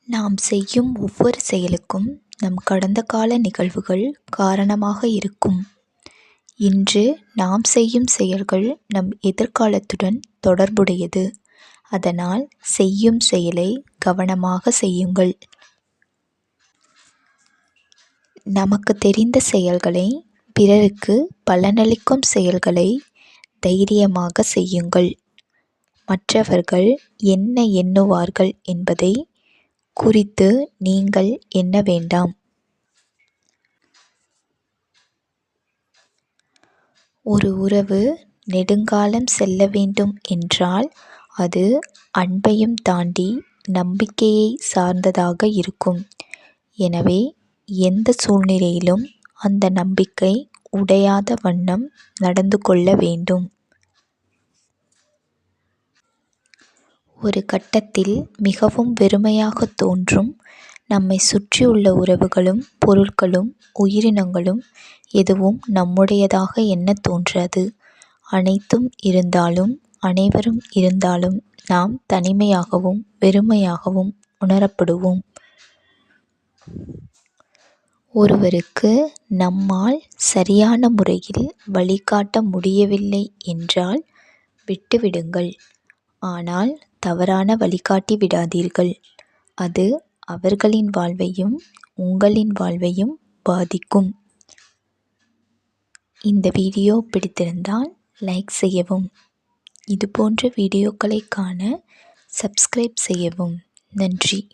நாம் செய்யும் ஒவ்வொரு செயலுக்கும் நம் கடந்த கால நிகழ்வுகள் காரணமாக இருக்கும். இன்று நாம் செய்யும் செயல்கள் நம் எதிர்காலத்துடன் தொடர்புடையது. அதனால் செய்யும் செயலை கவனமாக செய்யுங்கள். நமக்கு தெரிந்த செயல்களை, பிறருக்கு பலனளிக்கும் செயல்களை தைரியமாக செய்யுங்கள். மற்றவர்கள் என்ன எண்ணுவார்கள் என்பதை குறித்து நீங்கள் எண்ண வேண்டாம். ஒரு உறவு நெடுங்காலம் செல்ல வேண்டும் என்றால் அது அன்பையும் தாண்டி நம்பிக்கையை சார்ந்ததாக இருக்கும். எனவே எந்த சூழ்நிலையிலும் அந்த நம்பிக்கை உடையாத வண்ணம் நடந்து கொள்ள வேண்டும். ஒரு கட்டத்தில் மிகவும் வெறுமையாக தோன்றும். நம்மை சுற்றியுள்ள உறவுகளும் பொருட்களும் உயிரினங்களும் எதுவும் நம்முடையதாக எண்ணத் தோன்றாது. அனைத்தும் இருந்தாலும் அனைவரும் இருந்தாலும் நாம் தனிமையாகவும் வெறுமையாகவும் உணரப்படுவோம். ஒருவருக்கு நம்மால் சரியான முறையில் வழிகாட்ட முடியவில்லை என்றால் விட்டுவிடுங்கள். ஆனால் தவறான வழிகாட்டி விடாதீர்கள். அது அவர்களின் வாழ்வையும் உங்களின் வாழ்வையும் பாதிக்கும். இந்த வீடியோ பிடித்திருந்தால் லைக் செய்யவும். இதுபோன்ற வீடியோக்களை காண சப்ஸ்கிரைப் செய்யவும். நன்றி.